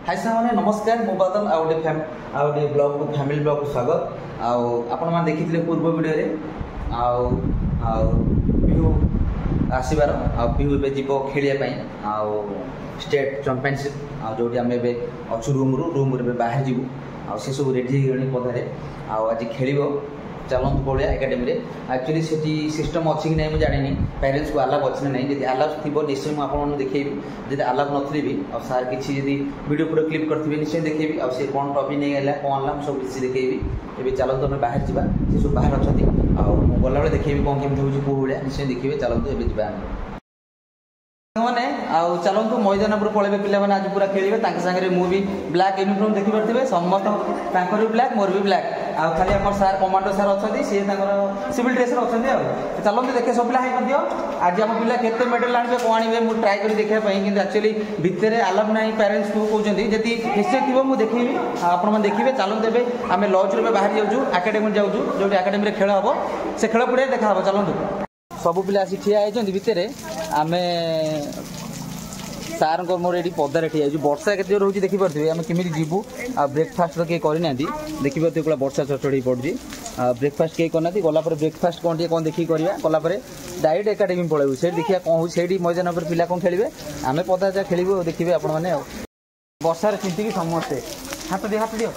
हाय सामने नमस्कार मु बादल आउटे ब्लॉग को फैमिली ब्लॉग को स्वागत आपण मैंने देखी पूर्व वीडियो रे बिहू आसबार बिहू ए जीव खेलिया स्टेट चैंपियनशिप जो आम अच्छु रूम बाहर जीवु से सब रेडी पदारे आज खेल चलत पड़िया एकाडेमी एक्चुअली से सिस्टम अच्छी कि नहीं मुझे जानी पेरेंट्स को आलाव अच्छी ना नहीं आलाव थी निश्चय मुझे देखी जब आलाव नी भी सार किसी वीडियो पूरा क्लिप करेंगे निश्चय देखी सी कौन टॉपिक नहीं है कौन है सब किसी देखी ए चलते आम बाहर जावा सी सब बाहर अच्छा गला देखी कौन केमी हो कौ भाया निश्चय देखिए चलते ए जा मैंने चलतु मैदान पर पलैबे पे आज पूरा खेलेंगे सागर मुझे ब्लैक यूनिफॉर्म देखिपे समस्त भी ब्लैक मोर भी ब्लैक आउ खाली आम सार कमांडो सार अच्छा सी सिविल ड्रेस अच्छा चलते देखे सब पिला आज आम पिला केते मेडल आने कौन आने मुझे ट्राए कर देखापी कि एक्चुअली भितर आलाव ना पेरेंट्स को कहते जदि निश्चय थी मुझे देखी आपने देखिए चलते आम लॉज रू बाहर जाऊँ एकाडेमी जाऊँ जो एकाडेमी खेल हम से खेल पड़े देखा चलतु सब पिला आसी ठिया होती भितर आम सार मोर ये पदारे ठिया वर्षा के जोर होती देखिपे आम केमी जीवु आ ब्रेकफास्ट तो किए करना देखिए कौन वर्षा चढ़ी पड़ी ब्रेकफास्ट किए करना गला ब्रेकफास्ट कौन कौन देखिए करवा गलापर डायरेक्ट एकाडेमी पलैबू से देखिए कौन हो मैदान पर पिला कौन खेलेंगे आम पदा जा खेलू देखिए आपण मैंने वर्षार चिंतिकी समस्ते हाथ दियो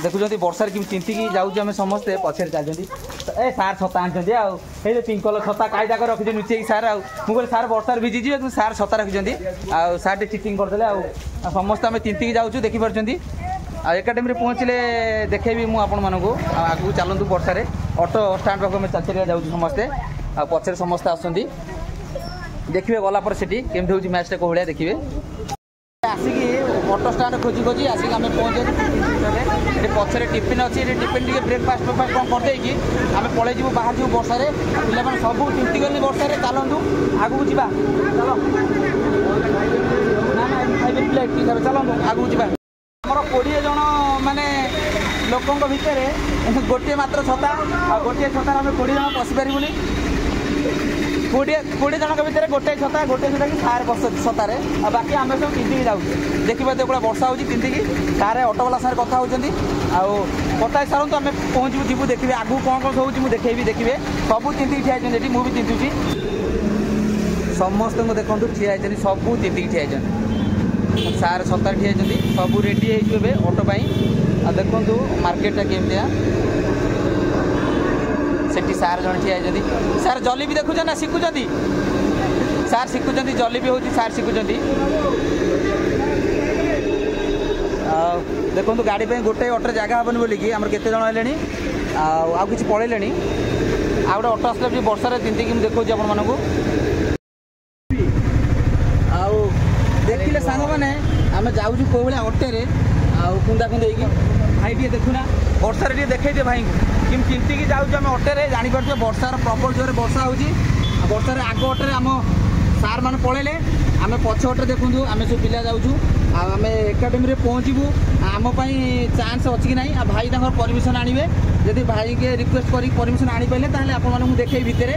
देखुं वर्षार चिंतिकी जाऊँ समस्ते पछे चलती ए सार छता आनी आए पिंक कलर छता कायदा कर रखी नुचे सार मुझे सार वर्षार भिजी जी सार छता रखी सार चिटिंग करदे समस्त आम चिंतिकी जाऊँ देखिपार एकाडेमी पहुँचले देखेबी मुझे आगू चलतु वर्षार ऑटो स्टाण्ड पाक चल चलिया जाऊँ समस्ते पछे समस्ते आसती देखिए गलापर से केमती हूँ मैचटा कौ भाया देखिए आसिकी ऑटो स्टाण्ड खोजी खोजी आसिक आम पहुँचे पछरे टिफिन अच्छी टिफिन टे ब्रेकफास्ट फेकफास्ट कौन करदे आम पलि जीव बाहर जीव वर्षार पे सब चिंती गली वर्षार चलतु आगू जा चलो ना चलतु आगू जा आमर 20 जन माने लोकों भितर गोटे मात्र छता गोटे छतार आम 20 जन पशि पारूनी 20 जन भितर गोटे छता कि सार छतार बाकी आम सब चिंतिकी जाऊँ देखिए जो वर्षा हो चिंतिकी सार ऑटोवाला सार कथा होती कथा सारूँ आम पहुँचू जीवु देखिए आगू कौन कौन सब मुझे देखी देखिए सब चिंतिकी ठिया होती मुझे चिंतुची समस्त देखो ठिया होती सब चिंतिकी ठिया होती सार छतार ठिया होती सब रेडी होते ऑटो पर देखु मार्केटा केमतिया सेठी सार जन ठिया होती सार जली भी देखुच ना शिखुं सार शिखुं जली भी होती सार शिखुं देखो गाड़ी पे गोटे ऑटो जगह हेनी बोलिकी आम केते जन हेले आ कि पलैले आ गए ऑटो आसला वर्षार चिंतिकी देखा आपण मानक देखिले सांग मैंने आम जाऊँ कौ भाया ऑटोरे कुंदा कुंदे भाई टे देखुना वर्षार टे देखे भाई कि चिंतिकी जाऊँ आम ऑटोरे जापर वर्षार प्रबल जोर वर्षा हो वर्षार आग ऑटोरे आम सार मैंने पलैले आम पछ ऑटो देखूँ आम सब पिला जाऊँ आम एकाडेमी पहुँचू आमपाई चान्स अच्छी कि ना भाई परमिशन आने जदि भाई के रिक्वेस्ट कर परमिशन आनी पारे ताले आपको देखे भितर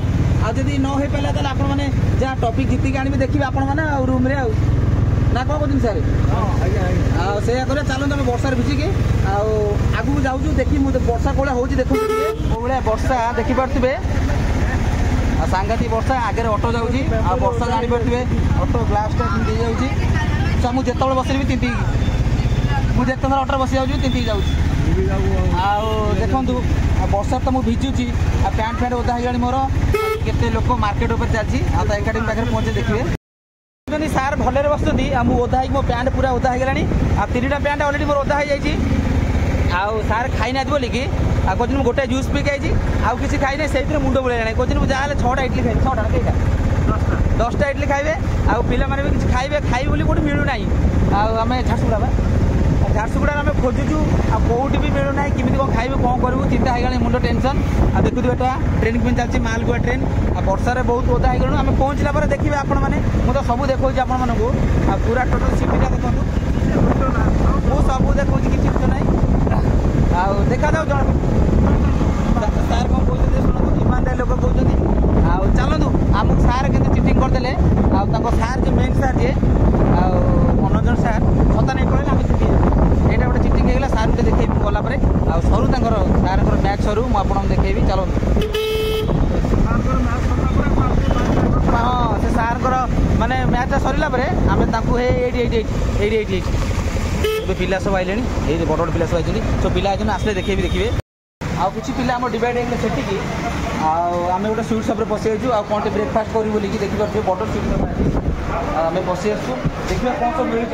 आदि न हो पाला ताले आपण मैंने जहाँ टॉपिक जीतिक आने देखिए आपण मैंने रूम रे ना कौन कहते सार से चलते आम वर्षार भिजिकी आगू जाऊँ देखी मुझे वर्षा कौन हो देखो कौ भाया वर्षा देखिपे सांघातिक वर्षा आगे ऑटो जाऊँगी वर्षा जापे ऑटो ग्लासटा दी जाऊँगी मुझे जिते बस भी चिंतिकी मुझे जिते ऑटो बस जाऊँ चिंतिकी जाऊँ देखु वर्षा तो मुझे भिजुची पैंट फैंट ओदा हो मोर केते लोक मार्केट उपर चलती एकाडेमी पाखे पहुँचे देखिए सार भलरे बसुँच मुझे ओदा मो पैंट पूरा ओदा होगा 3टा पैंट अलरेडी मोर ओदा हो सार खाई ना बोलिकी कहते मुझे गोटे जूस पीक आई आउ कि खाई ना से मुंड बुलेगा कहते मुझे जहाँ 6टा इडली खाई 6टा कईटा 10टा इडली खाइबे आ पिला माने भी किसी खाइबे खाई बोली कोठी मिलूना आम झारसुगुड़ा आम खोजुचु कौटी भी मिलूना किमी कौन खाइबे कौन करूँ चिंता होगा मुंड टेंशन देखुए एटा ट्रेन पे चलती मालगुआ ट्रेन वर्षार बहुत ओदा हो गलु आम पहुँचला पर देखिए आपण मैंने मुझे सब देखा आपण मानू पूरा टोटल सीटा देखो मुझे सब देखा किसी ना देखा जाऊ सार कौन कहते शुणु ईमानदार लोक कहते चलतु आमको सार के चिटिंग करदे सार जो मेन सार जी मनोज सार छता नहीं पड़े आपको देखेबी चलो। हाँ से सार माने मैच सरला आम पिला सब आइले बड़ बड़ पिला सब आई सब पिला आसले देखे देखिए आउ कि पिला आम डिवाइड होगा सेटिकी आम गोटे स्वीट सप्रे पशि आइचु आ कौन ब्रेकफास्ट करूँ बोलिक देखिए बड़ स्वीट सप आम पशि आसू देखिए कौन सब मिलूँ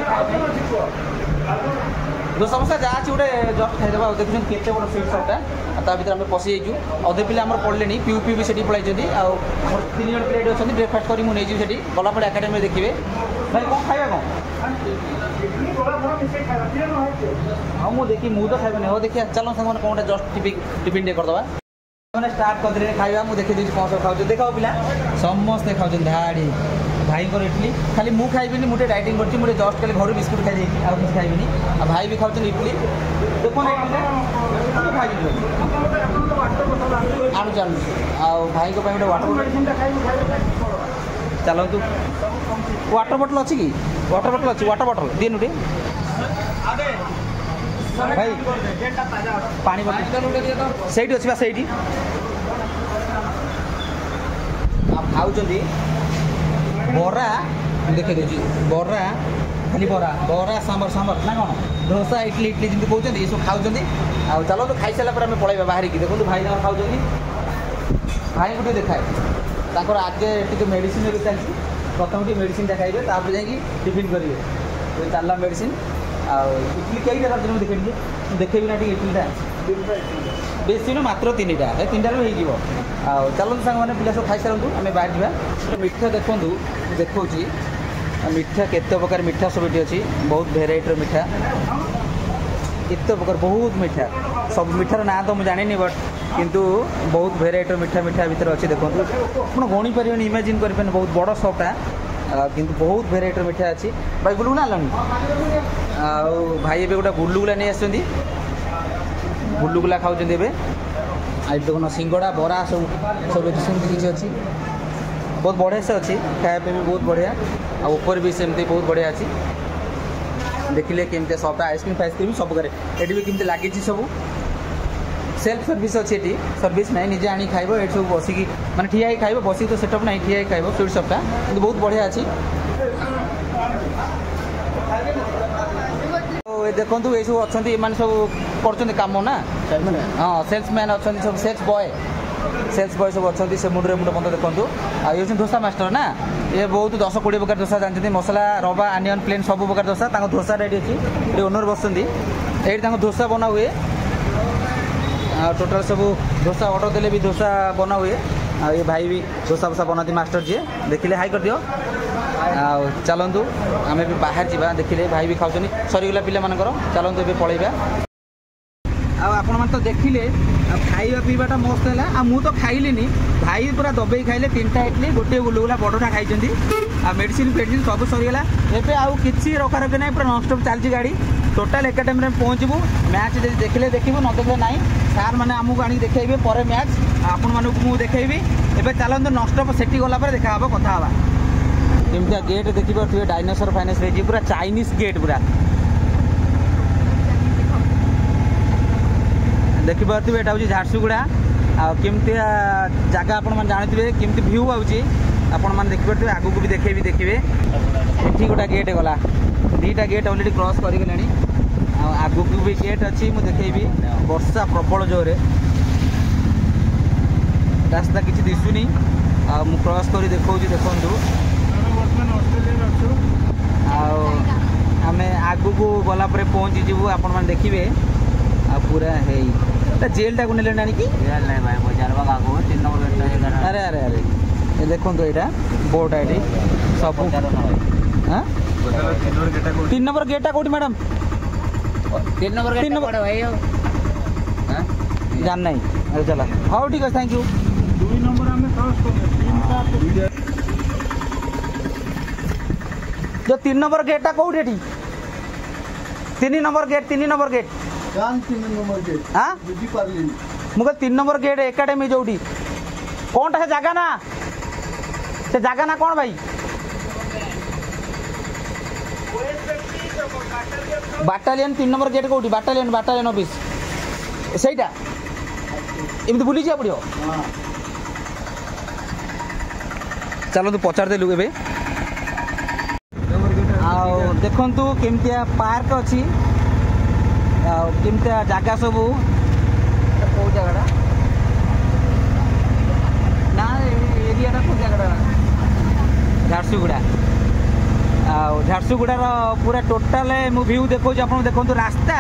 दोसा मसा जहाँ गोटे जस्ट खाईदेवा देखुन केते बड़ स्वीट सपटा ता भर आम पशि जाइए अधे पिला आम पढ़ले पीयू पी भी सेठी पलैंट आम 3 जन प्लेट अच्छे ब्रेकफास्ट करी मुझे सेठी गला पड़े एकाडेमी देखिए भाई कौन खाଇବା कौन हाँ मुझे देखी मुझे तो खाइबा नहीं देखिए चलो साथ कौन जस्ट टिफिन टे करदे मैंने स्टार्ट करदे खाଇବା मुझे देखी कौन सब खाऊ देख पिला समस्ते खाऊ धाड़ी भाई को इडली खाली मुझे खाइबी मुझे डाइटिंग कर जस्ट खाली घर बिस्कुट खाई आउ कि खाइबी आ भाई भी खाऊँ इडली देखो आणु चालू भाई को गोटे वाटर चलतु वाटर बटल अच्छी कि वाटर बटल अच्छी वाटर बटल दिनु टे भाई पानी बटल से अच्छी खाऊ बरा देखे दूसरी बरा खाली बरा बरा सांबर सांबर ना कौन डोसा इडली इडली जमी कहते ये सब खाऊँ चलो तो खाई सारा आम पलैबा बाहर की देखो भाई खाऊँ भाई को देखाए आगे टी मेडिसिन भी चलती प्रथम टी मेडिसिन खाइबे तापर जाकि टिफिन करेंगे चलला मेडिसिन इडली कई दिन देखे देखेबी ना इडलीटा बेसी न मात्र 3टा 3टार हो चलते सांग मैंने पिला सब खाई सारूँ आम बाहर जावा मिठा देखूँ देखा मिठा केते प्रकार मिठा सब ये अच्छी बहुत भेराइटर मिठा केते प्रकार बहुत मिठा सब मिठार ना तो मुझे जानी बट किंतु बहुत भेराइटर मिठा मिठा भर अच्छी देखो आप गणी पारे इमेजिन कर बहुत बड़ सपटा किंतु बहुत भेराइटर मिठा अच्छी भाई गुलुगुला आनी भाई ए गोटे गुलुगुला नहीं आस गुलुगुला खाऊँ आज देखो सिंगड़ा बरा सब सब किसी अच्छी बहुत बढ़िया से अच्छी खायापी भी बहुत बढ़िया ऊपर भी सेमती बहुत बढ़िया अच्छी देखिले केमती सबटा आइसक्रीम फाइसक्रीम सब करे ये भी केमती लगी सब सेल्फ सर्विस अच्छी ये सर्विस ना निजे आनी खाइब ये सब बसिकी मैंने ठिया ही खाइब बसिक तो सेटअप ना ठिया ही खाइब स्वीट सपटा कि बहुत बढ़िया अच्छी देखो ये सब अच्छा मैंने सब कर कम ना हाँ सेल्समैन अच्छा सब सेल्स बॉय सब अच्छा से मुड्रे मुंड मत देखो ये डोसा मास्टर ना ये बहुत 10-20 प्रकार डोसा जानते मसला रवा आनियन प्लेन सब प्रकार डोसा डोसा रेडी अच्छी ये ओनर बसुँच ये डोसा बना हुए टोटाल सब डोसा ऑर्डर देले भी डोसा बना हुए ये भाई भी डोसा वोसा बनाती मास्टर जी देखिले हाई कर दियो चलतु आम भी बाहर जावा देखिले भाई भी खाऊँ सरीगला पिला मानकर चलतु ए पलैबा आपण मैंने तो देखिले खाଇବା पीवाटा मस्त है मुझे तो खाइली भाई पूरा दबे खाइले 3टा इडली गोटे गुलुगुला बड़टा खाई मेडिसिन फेडिसिन सब सरीगला एवं आउ कि रखा रखी ना पूरा नॉनस्टॉप चलती गाड़ी टोटाल एकाडेमी में पहुँचबू मैच देखिले देखू न देखिले ना सार मैंने आमको आनी देखेबे पर मैच आपण मानक मुझे देखेबी एवं चलते नॉनस्टॉप सेठी गला देखा कथा केमती गेट देखिए डायनासोर फाइनान्स पूरा चाइनीज गेट पूरा देखिपे यहाँ हूँ झारसुगुड़ा आमती जगह आपण जानते केमती भ्यू आउची आपण मैंने देखिपे आगू को भी देखेबी देखिए ये गोटा गेट गला 2टा गेट अलरेडी क्रॉस करगले आगू को भी गेट अच्छी मुझे देखेबी वर्षा प्रबल जोरे रास्ता किसी दिशुनी मु क्रॉस कर देखा देखु आम आगू को गला पहुँची जीवु आपण मैंने देखिए पूरा है जेलटा को नेले आनी कि भाई बजार आगो 3 नंबर गेट अरे अरे अरे ये देखो तो यहाँ बोर्ड है सब 3 नंबर गेटा कौटी मैडम 3 नंबर भाई जान नहीं अरे चला हाँ ठीक है थैंक यू 2 नंबर जो 3 नंबर गेटा कौटी 3 नंबर गेट हाँ मुझे 3 नंबर गेट एकाडेमी जो कौन से जगह ना कौन भाई बाटालियन 3 नंबर गेट कौटी बाटालियन ऑफिस सहीटा एमती बुली जा पड़ो चलो तू पचार देलु ए देखु केमतिया पार्क अच्छी केमतिया जगह सबू कौ जगह ना एरिया कौ जगह झारसुगुड़ा झारसुगुड़ार पूरा टोटाल मु व्यू देखो आप देखो रास्ता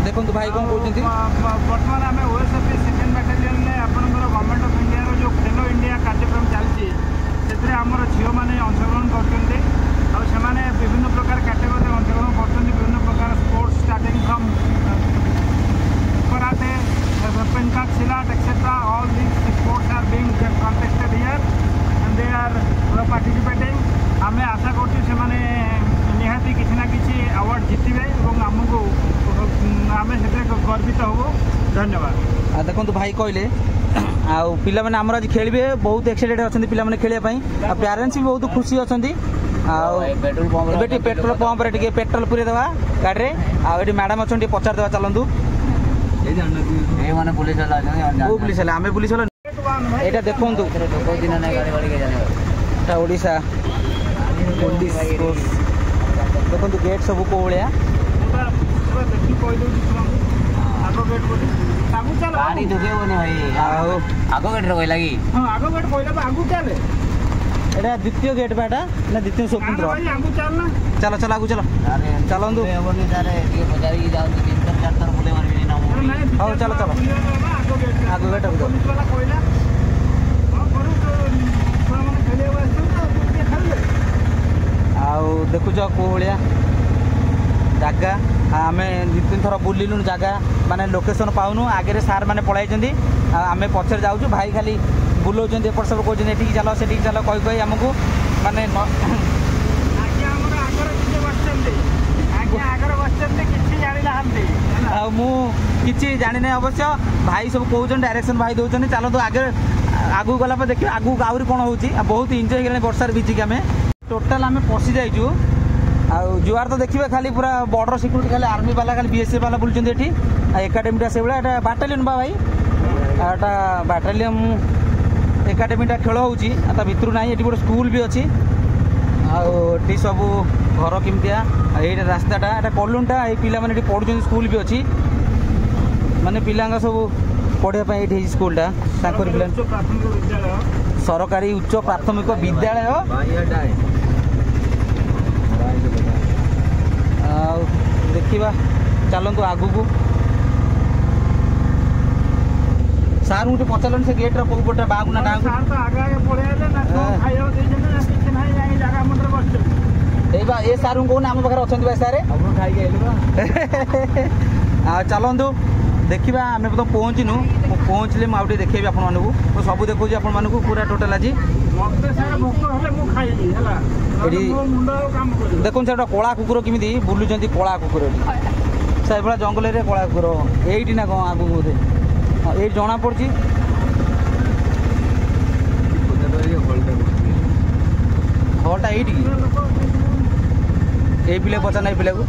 देखो भाई कौन कहते बर्तमान आम OSFP second battalion government of India जो खेलो इंडिया कार्यक्रम चलती से आमर झील मैंने अंशग्रहण करते विभिन्न प्रकार कैटेगोरी अंशग्रहण करते विभिन्न प्रकार sports starting from karate pencak silat etcetera all these sports are being contested here and they are participating आम आशा कर निहाती किसी ना किसी अवार्ड जितने और आमको आम से गर्वित हबू धन्यवाद देखो भाई कहले पिला माने आमर आज खेलिबे बहुत एक्साइटेड अछंती पिला माने खेलिया पई आ पेरेंट्स भी बहुत खुशी अछंती पेट्रोल पंप रे पेट्रोल पूरे देवा गाड़ी रे आ एटी मैडम अछंती पचार देवा चलंतु ए माने पुलिस वाला अछंती ओ पुलिस वाला आमे पुलिस वाला एटा देखंतु को दिन नै गाड़ी वाली के जाने एटा ओडिसा पुलिस फोर्स देखंतु गेट सब को ओळिया देखि कोइ दउ आगो गेट बोली आगु चल गाड़ी दुखेबोनी भाई आगो गेट रे कहला की हां आगो गेट कहला आगु चले एटा द्वितीय गेट बाटा ना द्वितीय स्वतंत्र भाई आगु चल ना चलो चलो आगु चलो अरे चलंदु हेबोनी सारे ये बजारी जाउ 3 4 बुले मारबी ना हां चलो चलो आगो गेट पुलिस वाला कहला हां करू तो माने खेले वास्ते तो खेलले आउ देखु जो कोहलिया जगह आम 2-3 थर बुलूँ जगह माने लोकेशन पाऊनु आगे सार मैंने पलि आम पचर जाऊँ भाई खाली बुलाऊँ एपट सब कहते ये चल से चल कही आमको माने मुझे जानी ना अवश्य भाई सब कौन डायरेक्शन भाई दौरान चलते आगे आगू गला देखिए आगू आहुरी कौन हो बहुत इंजय कर वर्षार भिजिक आम टोटाल आम पशि जाइचु जुआर तो देखिए खाली पूरा बॉर्डर सिक्योरिटी खाली आर्मी वाला खाली बीएसएफ वाला बुलूँ ये एकाडेमीटा से भाया बाटालियन बा भाई एटा बाटालियन एकाडेमीटा खेल होता भितर ना ये गोटे स्कूल भी अच्छी आटी सब घर केमतिया ये रास्ताटा एटा कॉलोनीटा ये पिला माने पढ़ुं स्कूल भी अच्छी माने पिला सब पढ़ाई ये स्कूलटा पिला सरकारी उच्च प्राथमिक विद्यालय देखा चलतु आगु को सार मुझे पचार से गेट रोटे बागुना डाक ए सार कहूना आम पाखे अच्छा भाई सारे चलतु देखा आम तो पहुँचनु पहुँचले मुझे देखेबी आपको सब देखा आपण पूरा टोटाल आज देखो से कला कुकुर केमी बुलूँ कला कुकुर से जंगल कला कुकुर यही ना कौन आगू बोधे ये जना पड़ी हलटा ये पिला पचार ना पिला को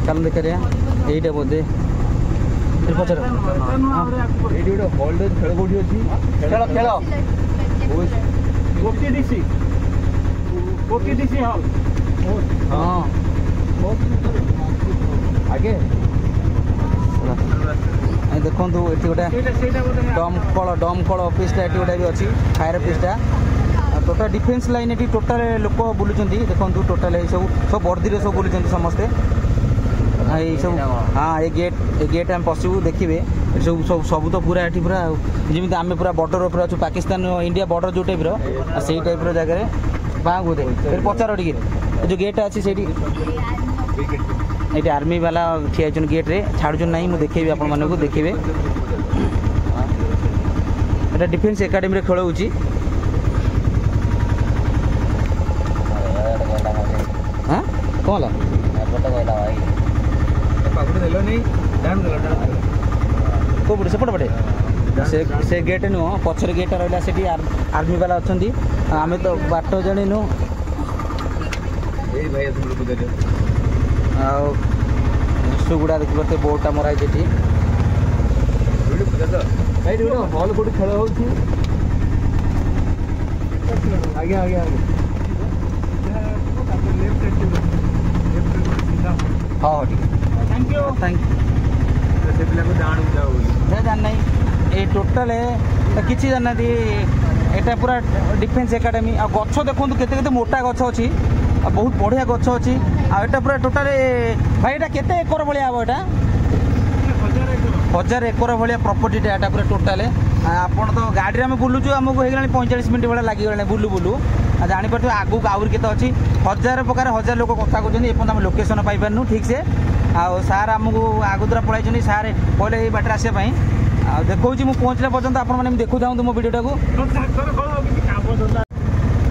चल देखा यहीटा बोधे पचार खेल कौटी अच्छी खेल खेल हाँ आगे देखो ये गोटे डमकल ऑफिसटा ये गोटे भी अच्छी फायर ऑफिसटा टोटाल डिफेन्स लाइन ये टोटाल लोक बुलूँ देखो टोटाल सब वर्दी सब बुलूँ समस्ते सब हाँ ये गेट आम पशु देखिए सब सब सब तो पूरा ये पूरा जमी आम पूरा बॉर्डर उपर अच्छु पाकिस्तान इंडिया बॉर्डर जो टाइप से टाइप जगह बाँ बोधे फिर पचार टे जो गेट अच्छी से ये आर्मी वाला ठिया गेट रे छाड़ू ना मुझे देखेबी आपण मानक देखिए ये डिफेन्स एकाडेमी खेल हो कौन कौपटे सेपट पटे से गेट नुह पचर गेट रहा से आर्मी वाला अच्छा आम तो बाट जाणीनु ଝାରସୁଗୁଡ଼ା ଦେଖିପାରୁଥିବେ ବୋର୍ଡ଼ଟା ମରା ହେଇଛି ଏଠି ଭଲ କୋଉଠି ଖେଳ ହେଉଛି ଆଜ୍ଞା ଆଜ୍ଞା ଆଜ୍ଞା ହଁ ହଉ ଠିକ୍ थैंक यू थैंक यू से पिला को जान जाओ जान नहीं ये टोटाल किसी जाना एटा पूरा डिफेन्स एकाडेमी आ गछ देखो केते मोटा गछ अच्छी बहुत बढ़िया गछ अच्छी आटा पूरा टोटाल भाई एटा केते एकर भाया हम एटा 1000 एकर भाया प्रॉपर्टी एटा पूरा टोटाल आपन तो गाड़ी में बुलूचु आमको हो 45 मिनट भाई लगे बुलू बुलू जापर आगू आहुरी के अच्छी 1000 प्रकार 1000 लोक कथा कहते एपर्त आम लोकेशन पाइपारनु ठीक से आउ सार आमको आगु द्वारा पढ़ाई सारे कहले ये बाटर आसापी आ देखो मुझे पहुँचला पर्यटन आपने देखु था मो वीडियो टाक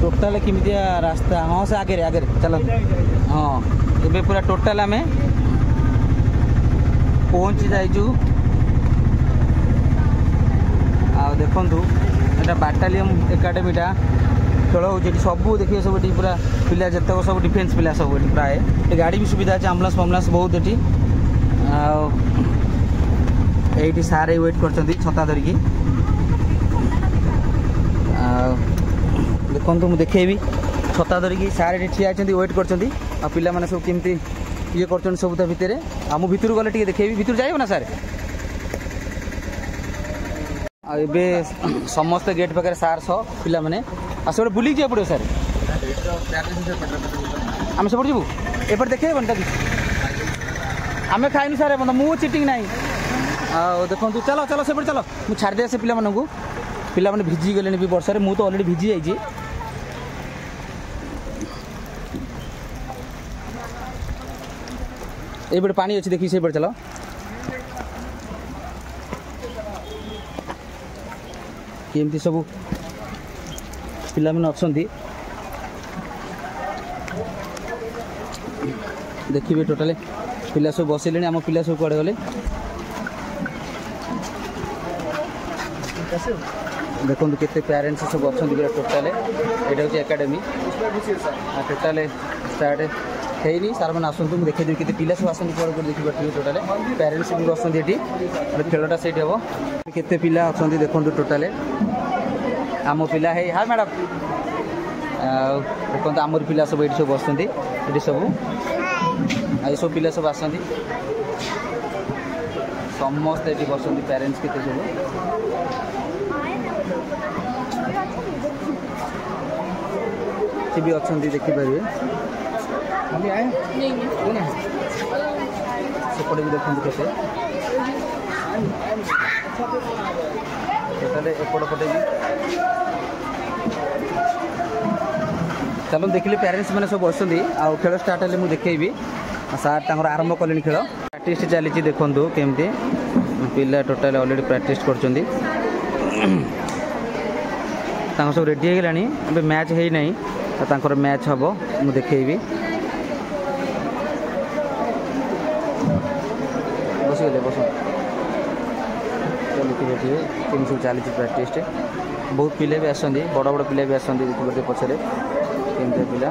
टोटाल केमितिया रास्ता हाँ से आगे आगे चलो हाँ ये पूरा टोटाल आम पहुँची जाइचु आ देखु एटा बाटालियन एकाडेमीटा खेल हो सब देखिए सब ये पूरा पिला जितक सब डिफेन्स पिला सब ये प्राय गाड़ी भी सुविधा अच्छे आम्बुलांस फाम्बुलांस बहुत ये सारे वेट कर छता धरिकी देखो मुझे देखेबी छता धरिकी सारे ठिया वेट कर पिला माने सब केमती ये कर सब भितर आम भितर गले टे देखेबी भितर जाइब ना सारे आबे समस्त गेट पाखे सार सह पिला माने सब बुलिक जाए पड़ो सार आम सब जीवु एपट देखे आम खाइनु सारे मु चिटिंग ना देखो चलो चलो से चलो मुझे छाड़ दिया से पिला मैंने भिजी गले भी वर्षा मु तो अलरेडी भिजी जाइए ये बड़े पानी अच्छी देखिए से बड़े चलो केमती सब पिला मैंने अच्छा देखिए टोटाल पिला सब बसिले आम पिला सब कड़े गले देखो केते पेरेंट्स सब अच्छा पूरा टोटाल यहाँ हूँ एकाडेमी टोटाल स्टार्ट है सार मैंने आसतु मुझे देखिए केते पिला सब आसती कड़े देखिए टोटाल पेरेंट्स भी बसती ये खेलटा से हम केते पिला अच्छा देखो टोटाल आम पिला है हाँ मैडम देखो आमर पिला सब ये सब बसती ये सब आई सब पिला सब आसती समस्त ये बसती पेरेंट्स केते सब भी अच्छा देखिपारे सेपटे भी देखते कैसे एपट पटे भी चलो देखिए पेरेंट्स मैंने सब बसती आ खेल स्टार्ट है मुझे देखेबी सार आरंभ कले खेल प्रैक्टिस चली देखु केमती पिला टोटाल ऑलरेडी प्रैक्टिस कर सब रेडी हो गलानी अबे मैच है नहीं तांकर मैच हम मु देखेबी बस गले बस देखिए केम सब चली प्रैक्टिस बहुत पिले भी आसती बड़ बड़ पिला भी आसती देखिए पछरे केमती पिला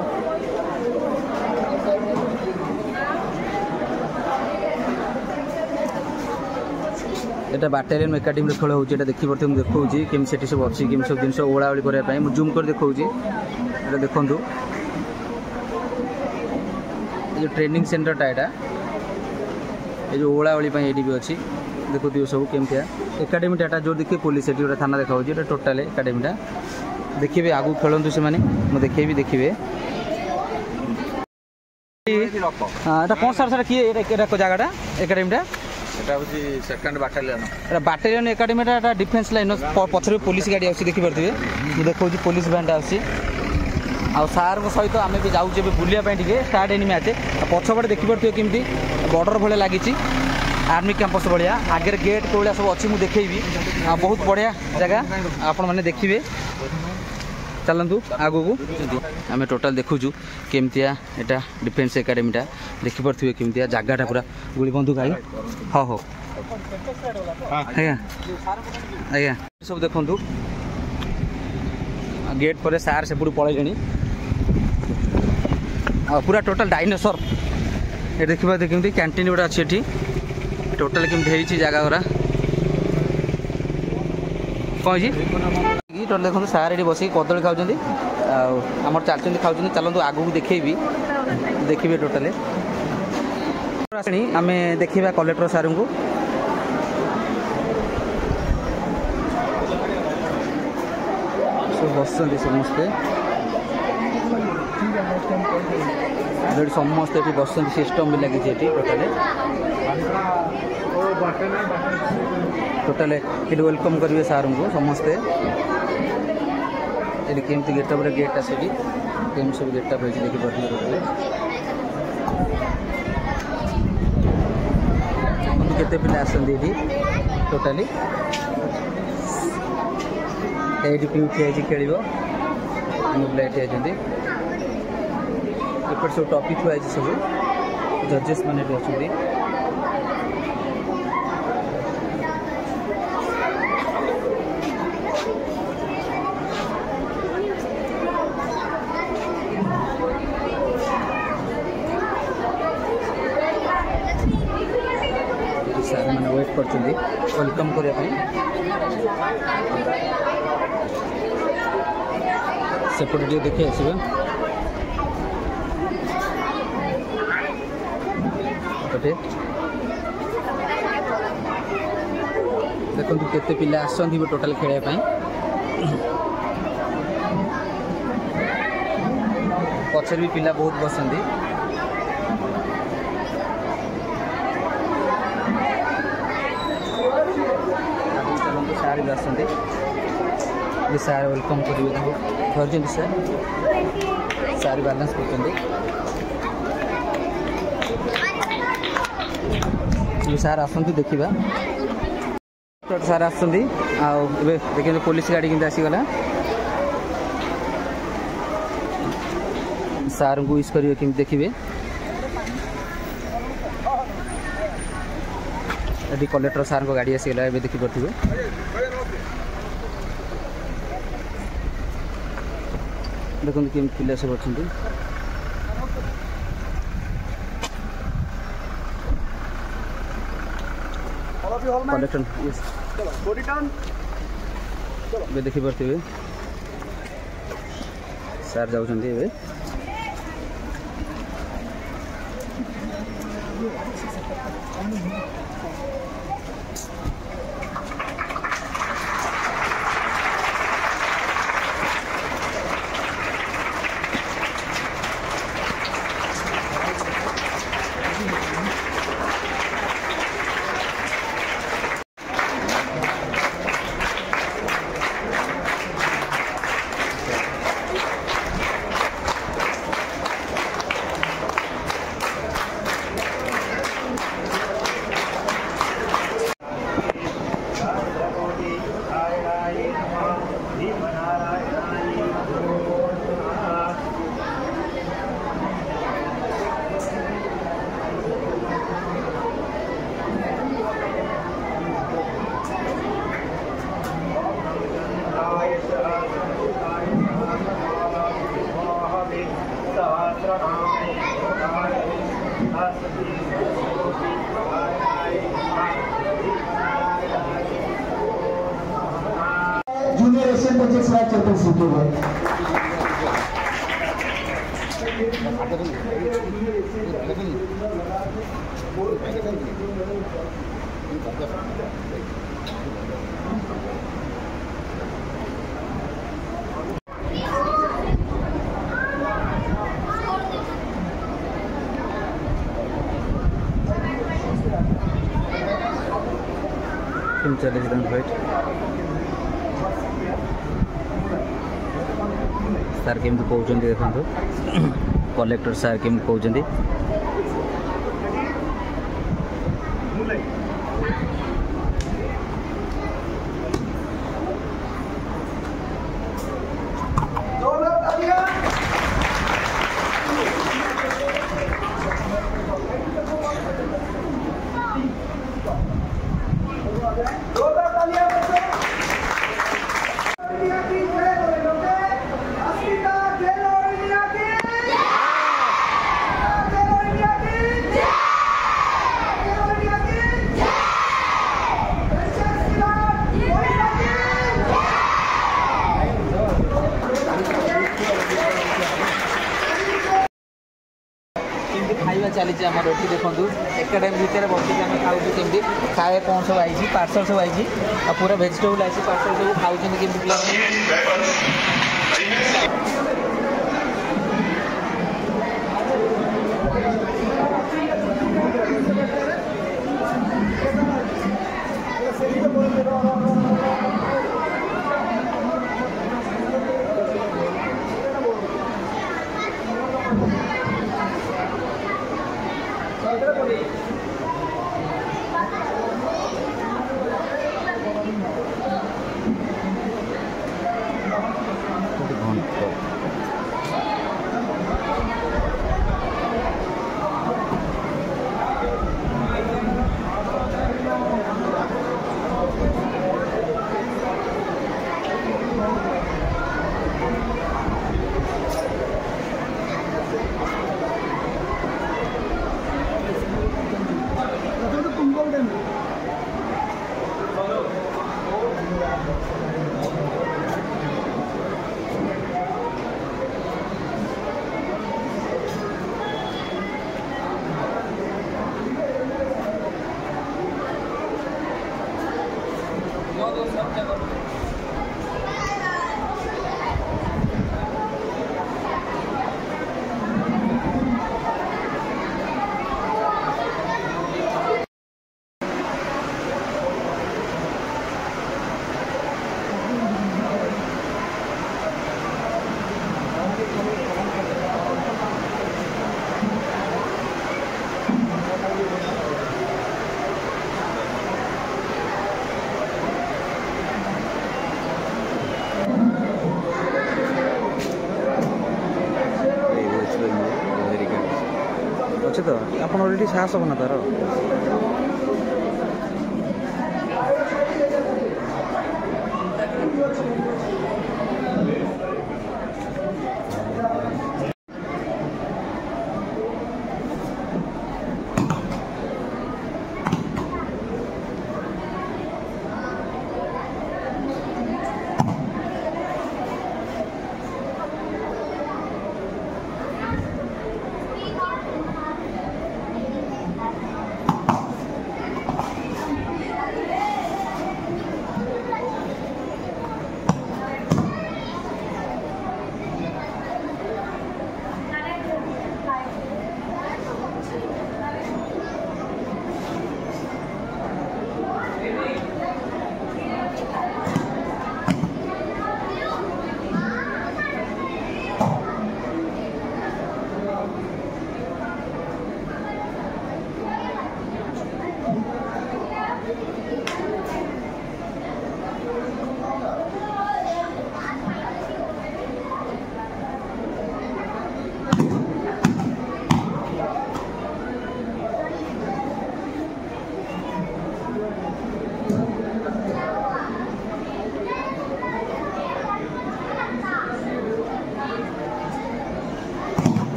एटा बाटालियन एकाडेमी खेल हो देखी पड़ते मुझे देखा केमी से सब अच्छी केमी सब जिन ओला ओली करने मुझे जूम कर देखा देखु ये ट्रेनिंग सेंटरटा यहाँ ये जो ओला ओली ये भी अच्छी देखु सब केमती एकाडेमी टाटा जो देखिए पुलिस ये थाना देखा टोटाल एकाडेमीटा देखिए आगू खेलतु से मुझे देखेबी देखिए कौन सार सारा किए जगह एकाडेमीटा सेकंड बाटालियन बाटालियन एकाडेमीटा डिफेन्स लाइन पछरे पुलिस गाड़ी आसी देखी पारे मुझे देखा पुलिस बैंड आसी सार सहित आम भी जाऊे बुलापाई स्टार्ट है मैच पछपटे देखी पारे केमती बॉर्डर भाया लगी आर्मी कैंपस भाया आगे गेट कौन सब अच्छी मुझे देखेबी बहुत बढ़िया जगह आपण मैंने देखिए चलतु आगू को आम टोटाल देखुचु केमतिया एटा डिफेन्स एकाडेमीटा देखिपे केमतिया जगहटा पूरा गुली बंदूक आई हाँ हो आज्ञा आज्ञा सब देखु गेट पर सार से पलैले पूरा टोटाल डायनासोर ये देखा केमती कैंटीन गोटे अच्छी एटी टोटाल केमती जगह गुरा कौन टोटाल देखो सार ये बस कदली खाऊँ आम चलते खाऊँ चलते आगू देखेबी देखिए टोटाल आम देखा कलेक्टर सार को बस समस्ते समस्ते बस सिस्टम भी लगी टोटाल ये वेलकम करेंगे सार को समस्ते ये केमती गेटअप गेट आसकी केम सब गेटअप हो देखिए टोटाली केते पिला आसंदी टोटाली ये पी उठी खेल एपट सब टॉपिक हुआ सब जजेस मैंने भी अच्छा सार मैंने वेट कर वेलकम करने सेपटे टे देखिए आसवे देखो केते पिला आसंती टोटाल खेलने पचर भी पिला बहुत बसंती सार भी आसंती सार वेलकम करेंगे धरती सार सार बैलेंस कर सार आसती देखा सार आसती देखिए पुलिस गाड़ी के आसीगला सार को यूज करेंगे कि देखिए यदि कलेक्टर सार को गाड़ी आसीगला ए देखिपे देखो कि पिला सब अच्छा कलेक्टर देखिपे सार जाऊँ जूनियर एशियन प्रोजेक्ट्स राज चैंपियन सीखे हुए चले फाइट सार केमती कहते देखो कलेक्टर सार केमती कहते Yeah! केमती खाଇବା चली आमर ये देखूँ एकाडेमी भितर बस आम खाऊ केमती खाए कौन सब आई पार्सल सब आई पूरा भेजिटेबल आई पार्सल सब खाऊ केमती पिला अच्छे तो आप ऑलरेडी साहस हो ना तार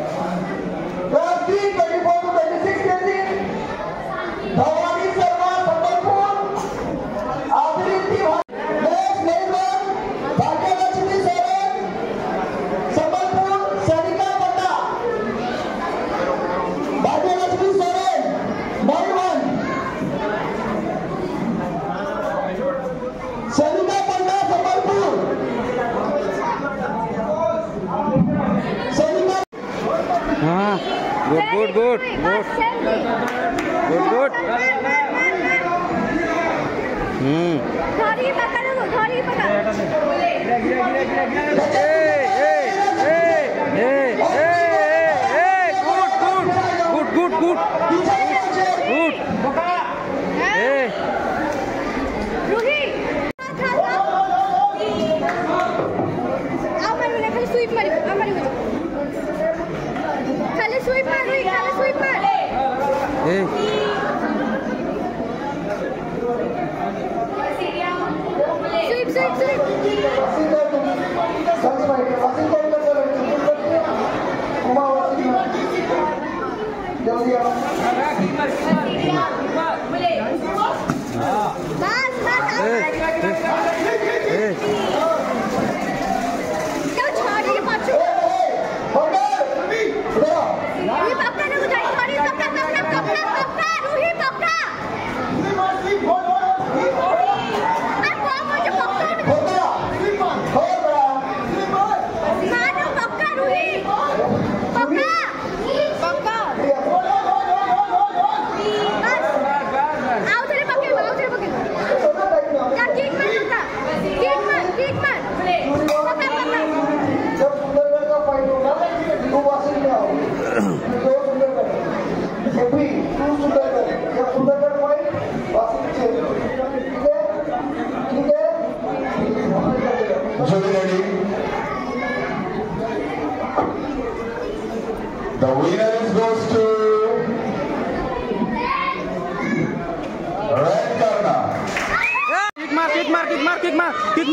Class 3, 24 to 26 kg. Dhawani Sharma, Sambalpur. Adriti Next, Bhagyalakshmi Soren, Sambalpur. Sarika Panda. Bhagyalakshmi Soren, Mariwan. Sarika Panda, Sambalpur. Sarika. हाँ good good good good good good धरी पकड़ धरी पकड़ good good good good Ruhi आओ मैं खाली स्वीप मारी हमारी खाली स्वीप मार रूही खाली स्वीप मार स्वीप स्वीप स्वीप बस क्या छोड़ी पाछू रूही पकड़ को जाई छोड़ी पकड़ रूही पकड़ मानो पक्का रूही पक्का पक्का आओ तेरे पक्के क्या किक मार पक्का जब सुंदरगढ़ का फाइट होगा तो वासिल में आओ दो सुंदरगढ़ एवरी टू सुंदरगढ़ जब सुंदरगढ़ फाइट वासिल से ठीक है Jury ready. The winner goes to Red Karna. Kick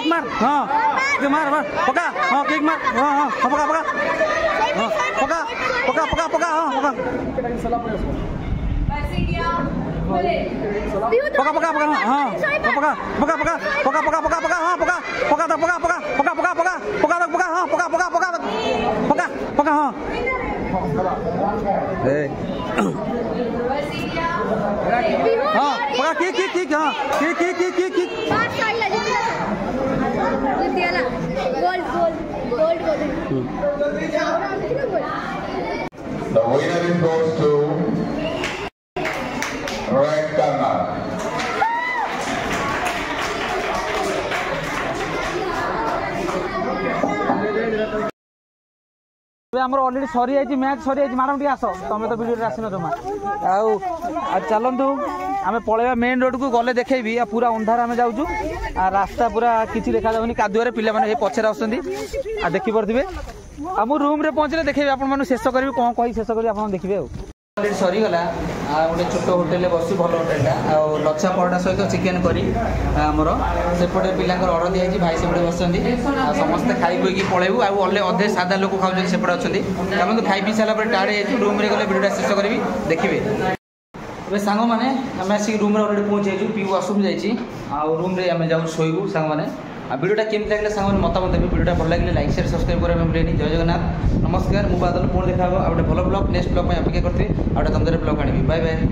मार हाँ मार पका हाँ किक मार हाँ हाँ पका पका पका पका पका पका हाँ पका पका पका पका हाँ पका पका पका पका पका पका पका हाँ पका पका पका पका पका पका पका पका पका हाँ पका पका पका पका पका हाँ हाँ पका किक हाँ kick The winner goes to Red Karna. आमर अलरेडी सरी जाइए मैच सरी जाइए मैडम टी आस तुम तो वीडियो आसन जमा चलतु आम पलैया मेन रोड को गले देखेबी पूरा अंधार आम जाऊँ रास्ता पूरा किसी देखा जाऊनी कादुआरे पिला माने पछरे आसुंदी आ देखि परथिबे हम रूम रे पहुंचले देखेबी आपन मानु शेष करबी कोन कहि शेष करबी आपन देखिबे अलरेडी सरी गला गोटे छोट होटेल बस भल होटेलटा लच्छा परोटा सहित चिकेन करी आमर सेपटे पिलांकर ऑर्डर दिया भाई सेपटे बस समस्ते खाई पीकी पलैबू आले अधे सादा लोक खाऊँ सेपटे अच्छा चलते खाई पी सारा टाइड रूम रे गले वीडियो शेष करी देखिए ए सांग मैंने आम आसिक रूम अलरेडी पहुँची पीऊ आसुम जाइए रूम रे आम जाऊँ शोबू सांग मैंने वीडियोटा केमती लगे सांग मतामत देवी वीडियोटा भल लगे लाइक शेयर सब्सक्राइब करें भूलें जय जगन्नाथ नमस्कार मु बादल पुणी देखा गोटे भल ब्लॉग नेक्स्ट ब्लॉग अपेक्षा करते तुम ब्लॉग आनी बाय बाय।